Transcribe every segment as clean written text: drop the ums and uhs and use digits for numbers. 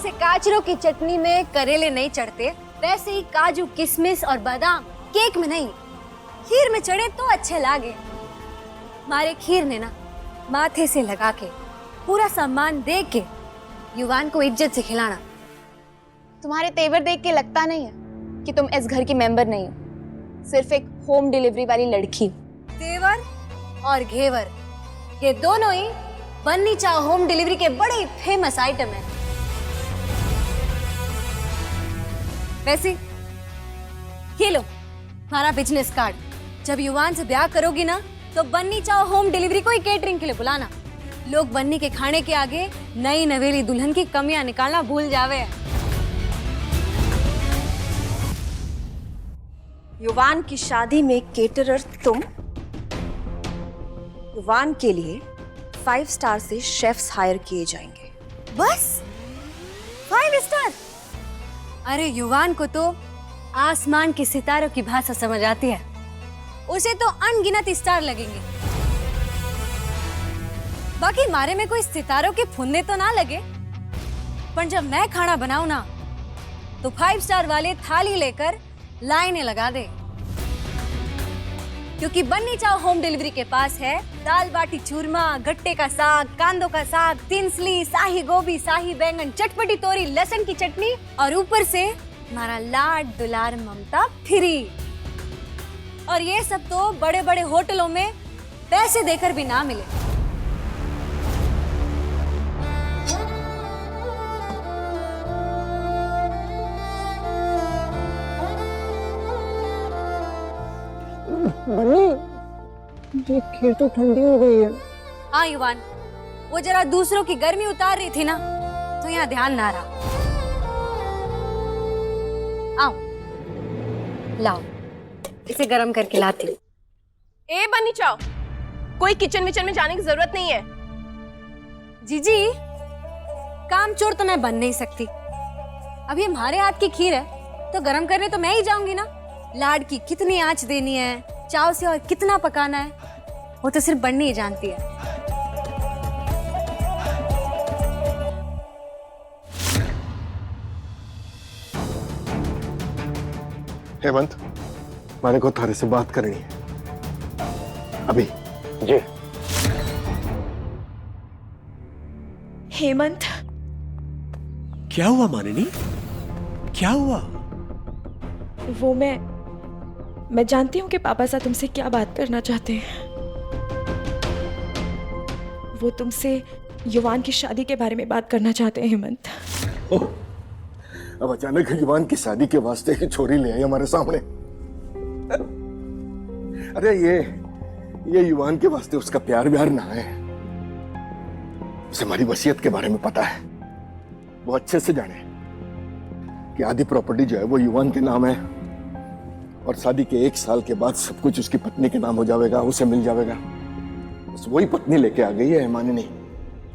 जैसे काचरों की चटनी में करेले नहीं चढ़ते, वैसे ही काजू किशमिश और बादाम केक में नहीं, खीर में चढ़े तो अच्छे लागे। मारे खीर ने ना माथे से लगा के पूरा सम्मान दे के युवान को इज्जत से खिलाना। तुम्हारे तेवर देख के लगता नहीं है कि तुम इस घर की मेंबर नहीं हो, सिर्फ एक होम डिलीवरी वाली लड़की। तेवर और घेवर ये दोनों ही बन्नी चाव होम डिलीवरी के बड़े फेमस आइटम हैं। वैसे ये लो हमारा बिजनेस कार्ड। जब युवान से ब्याह करोगी ना तो बन्नी चाव होम डिलीवरी को ही केटरिंग के लिए बुलाना। लोग बन्नी के खाने के आगे नई नवेली दुल्हन की कमियां निकालना भूल जावे। युवान की शादी में केटरर तुम, युवान के लिए 5 स्टार से शेफ्स हायर किए जाएंगे। बस 5 स्टार? अरे युवान को तो आसमान के सितारों की भाषा समझ आती है, उसे तो अनगिनत स्टार लगेंगे। बाकी मारे में कोई सितारों के फुन्ने तो ना लगे, पर जब मैं खाना बनाऊं ना तो 5 स्टार वाले थाली लेकर लाइनें लगा दे। क्योंकि बन्नी चाव होम डिलीवरी के पास है दाल बाटी चूरमा, गट्टे का साग, कांदों का साग, तिनसली, शाही गोभी, शाही बैंगन, चटपटी तोरी, लहसुन की चटनी और ऊपर से हमारा लाड दुलार ममता फ्री। और ये सब तो बड़े बड़े होटलों में पैसे देकर भी ना मिले। बन्नी, ये खीर तो ठंडी हो गई है। हाँ युवान, वो जरा दूसरों की गर्मी उतार रही थी ना, तो यहाँ ध्यान ना रहा। आओ लाओ, इसे गरम करके लाती हूँ। ए बन्नी चाव, कोई किचन विचन में जाने की जरूरत नहीं है। जीजी, काम चोर तो मैं बन नहीं सकती। अभी हमारे हाथ की खीर है तो गरम करने तो मैं ही जाऊंगी ना। लाड की कितनी आंच देनी है, चाव से और कितना पकाना है, वो तो सिर्फ बन्नी ही जानती है। हेमंत, मारे को थारे से बात करनी है अभी। जी हेमंत, क्या हुआ मानिनी, क्या हुआ? वो मैं जानती हूँ कि पापा साहब तुमसे क्या बात करना चाहते हैं। वो तुमसे युवान की शादी के बारे में बात करना चाहते हैं हेमंत। अब अचानक युवान की शादी के वास्ते ही छोरी ले आई हमारे सामने। अरे ये युवान के वास्ते उसका प्यार व्यार ना है। उसे हमारी वसीयत के बारे में पता है, वो अच्छे से जाने कि आधी प्रॉपर्टी जो है वो युवान के नाम है और शादी के 1 साल के बाद सब कुछ उसकी पत्नी के नाम हो जाएगा, उसे मिल जाएगा। बस वही पत्नी लेके आ गई है मानिनी,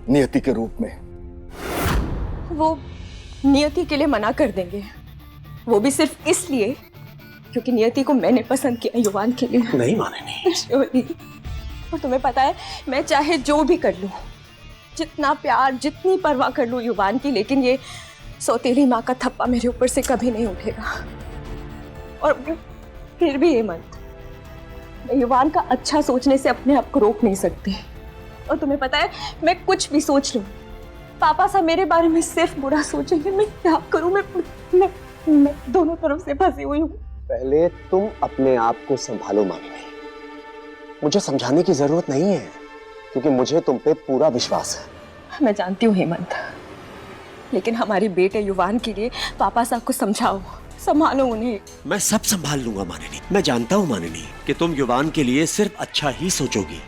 नियति के रूप में। वो नियति के लिए मना कर देंगे, वो भी सिर्फ इसलिए क्योंकि नियति को मैंने पसंद किया युवान के लिए। नहीं मानिनी। और तुम्हें पता है, मैं चाहे जो भी कर लूं, जितना प्यार जितनी परवाह कर लूं युवान की, लेकिन ये सौतेली माँ का थप्पा मेरे ऊपर से कभी नहीं उठेगा। और फिर भी हेमंत, मैं युवान का अच्छा सोचने से अपने आप को रोक नहीं सकती। और तुम्हें पता है, मैं कुछ भी सोच लूं, पापा साहब मेरे बारे में सिर्फ बुरा सोचेंगे। मैं क्या करूं? मैं दोनों तरफ से फंसी हुई हूँ। पहले तुम अपने आप को संभालो मानिनी, मुझे समझाने की जरूरत नहीं है क्योंकि मुझे तुम पे पूरा विश्वास है। मैं जानती हूँ हेमंत, लेकिन हमारे बेटे युवान के लिए पापा साहब को समझाओ, संभालो उन्हें। मैं सब संभाल लूंगा मानिनी। मैं जानता हूँ मानिनी कि तुम युवान के लिए सिर्फ अच्छा ही सोचोगी।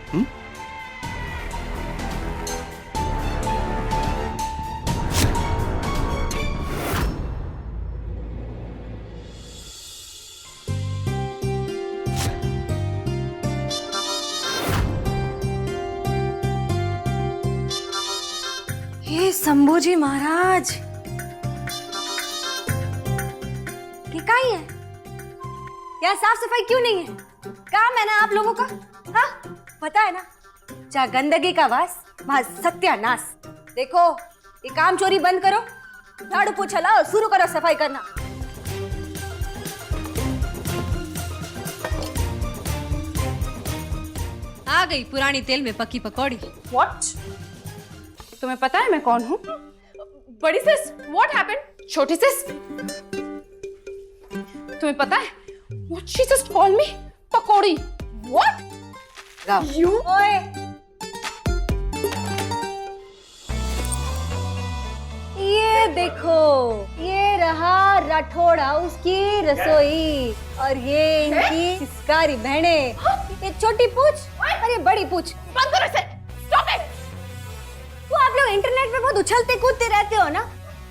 हे शंभूजी महाराज, ये क्या ही है? यहाँ साफ सफाई क्यों नहीं है? काम है ना आप लोगों का? हाँ, पता है ना, जहाँ गंदगी का वास वहाँ सत्यानाश। देखो, ये काम चोरी बंद करो झाड़ू पोछा लाओ, शुरू करो सफाई करना। आ गई पुरानी तेल में पकी पकौड़ी। व्हाट? तुम्हें पता है मैं कौन हूँ? बड़ी सिस, व्हाट हैपेंड? छोटी सिस, तुम्हें पता है what she just called me? Pakodi. What? You? ओए, ये देखो, ये रहा राठौड़ हाउस की रसोई और ये इनकी सिस्कारी बहने। ये छोटी पूछ और ये बड़ी पूछ। बंद करो इसे। Stop it. वो आप लोग इंटरनेट पे बहुत उछलते कूदते रहते हो ना,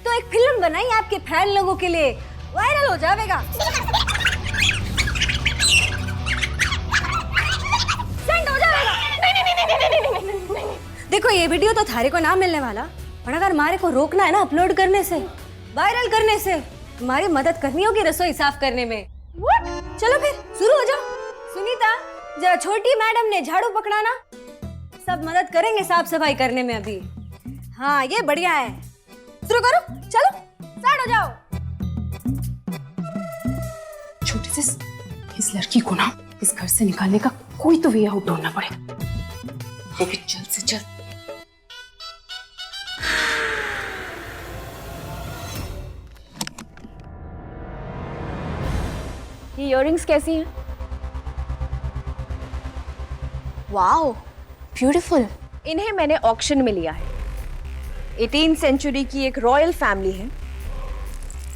तो एक फिल्म बनाई आपके फैन लोगों के लिए, वायरल हो जाएगा, सेंड हो जाएगा। नहीं। देखो ये वीडियो तो थारे को ना मिलने वाला, पर अगर हमारे को रोकना है ना अपलोड करने से, वायरल करने से, हमारी मदद करनी होगी रसोई साफ करने में। What? चलो फिर शुरू हो जाओ। सुनीता, जरा छोटी मैडम ने झाड़ू पकड़ाना, सब मदद करेंगे साफ सफाई करने में अभी। हाँ ये बढ़िया है, शुरू करो, चलो स्टार्ट हो जाओ। छोटी सिस, इस लड़की को ना इस घर से निकालने का कोई तो वे आउट ढूंढना पड़ेगा, वो भी जल्द से जल्द। ये इयररिंग्स कैसी हैं? Wow, beautiful. इन्हें मैंने ऑक्शन में लिया है। 18th सेंचुरी की एक रॉयल फैमिली है,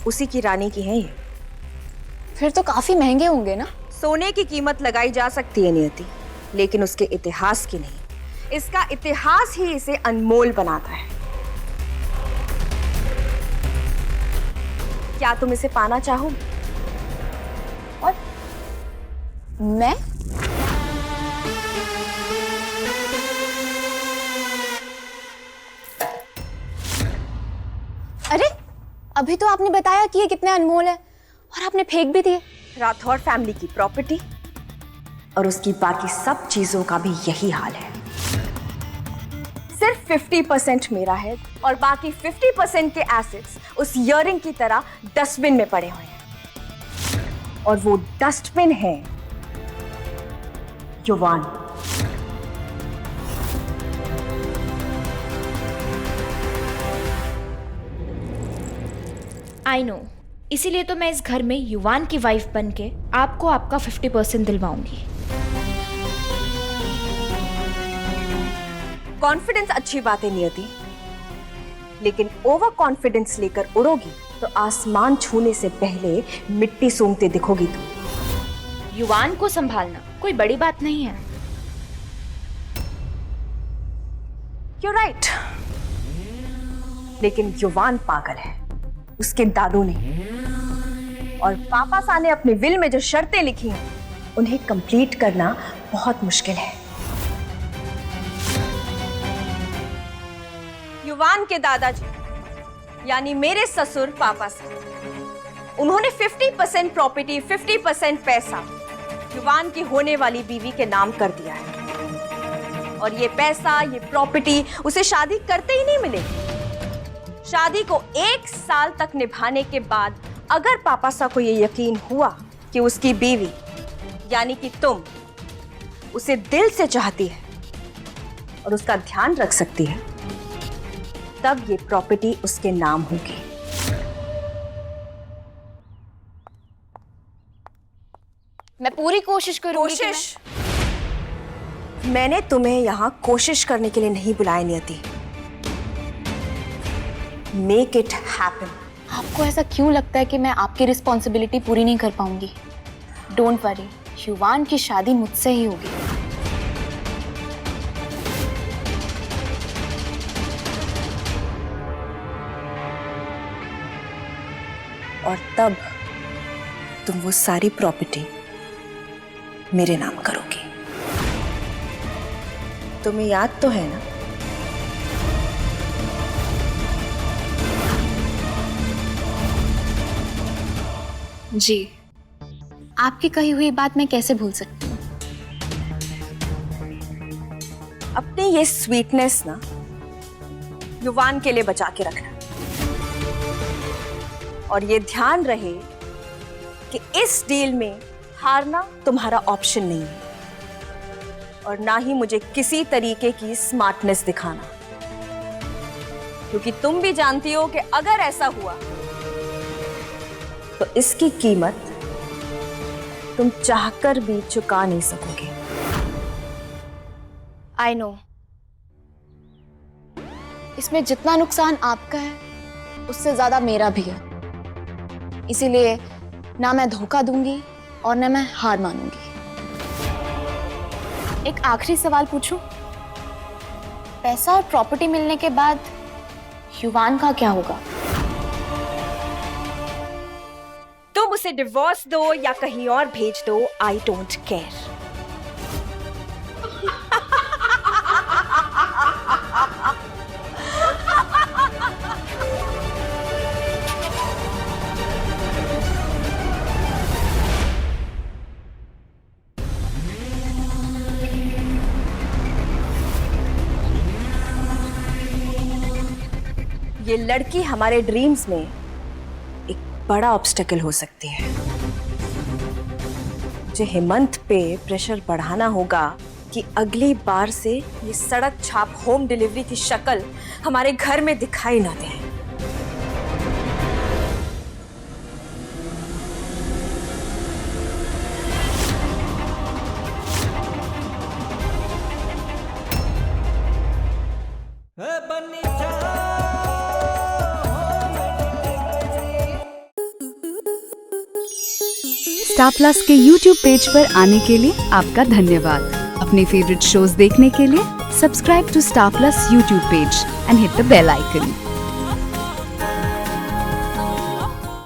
उसी की रानी की है ये। फिर तो काफी महंगे होंगे ना? सोने की कीमत लगाई जा सकती है नियति, लेकिन उसके इतिहास की नहीं। इसका इतिहास ही इसे अनमोल बनाता है। क्या तुम इसे पाना चाहोगे? और मैं? अरे अभी तो आपने बताया कि ये कितने अनमोल है और आपने फेंक भी दिए। राठौर फैमिली की प्रॉपर्टी और उसकी बाकी सब चीजों का भी यही हाल है। सिर्फ 50% मेरा है और बाकी 50% के एसेट्स उस इयररिंग की तरह डस्टबिन में पड़े हुए हैं, और वो डस्टबिन है युवान। आई नो, इसीलिए तो मैं इस घर में युवान की वाइफ बनके आपको आपका 50% दिलवाऊंगी। कॉन्फिडेंस अच्छी बात है नियति, लेकिन ओवर कॉन्फिडेंस लेकर उड़ोगी तो आसमान छूने से पहले मिट्टी सूंघते दिखोगी तुम। युवान को संभालना कोई बड़ी बात नहीं है। You're right, लेकिन युवान पागल है, उसके दादू नहीं। और पापा सा ने अपने विल में जो शर्तें लिखी हैं, उन्हें कंप्लीट करना बहुत मुश्किल है। युवान के दादाजी यानी मेरे ससुर पापा से, उन्होंने 50% प्रॉपर्टी, 50% पैसा युवान की होने वाली बीवी के नाम कर दिया है। और ये पैसा, ये प्रॉपर्टी उसे शादी करते ही नहीं मिलेगी। शादी को 1 साल तक निभाने के बाद अगर पापा सा को ये यकीन हुआ कि उसकी बीवी यानी कि तुम उसे दिल से चाहती है और उसका ध्यान रख सकती है, तब ये प्रॉपर्टी उसके नाम होगी। मैं पूरी कोशिश करूंगी। कोशिश? मैंने तुम्हें यहां कोशिश करने के लिए नहीं बुलाया नियति। Make it happen. आपको ऐसा क्यों लगता है कि मैं आपकी रिस्पॉन्सिबिलिटी पूरी नहीं कर पाऊंगी? डोंट वरी, युवान की शादी मुझसे ही होगी। और तब तुम वो सारी प्रॉपर्टी मेरे नाम करोगी। तुम्हें याद तो है ना? जी, आपकी कही हुई बात मैं कैसे भूल सकती हूँ? अपनी ये स्वीटनेस ना युवान के लिए बचा के रखना। और ये ध्यान रहे कि इस डील में हारना तुम्हारा ऑप्शन नहीं है, और ना ही मुझे किसी तरीके की स्मार्टनेस दिखाना, क्योंकि तुम भी जानती हो कि अगर ऐसा हुआ तो इसकी कीमत तुम चाहकर भी चुका नहीं सकोगे। आई नो, इसमें जितना नुकसान आपका है उससे ज्यादा मेरा भी है, इसीलिए ना मैं धोखा दूंगी और ना मैं हार मानूंगी। एक आखिरी सवाल पूछूं? पैसा और प्रॉपर्टी मिलने के बाद युवान का क्या होगा? तुम उसे डिवोर्स दो या कहीं और भेज दो, आई डोंट केयर। ये लड़की हमारे ड्रीम्स में एक बड़ा ऑब्स्टेकल हो सकती है। मुझे हेमंत पे प्रेशर बढ़ाना होगा कि अगली बार से ये सड़क छाप होम डिलीवरी की शक्ल हमारे घर में दिखाई ना दे। स्टार प्लस के YouTube पेज पर आने के लिए आपका धन्यवाद। अपने फेवरेट शोज देखने के लिए subscribe to Star Plus YouTube page and hit the bell icon.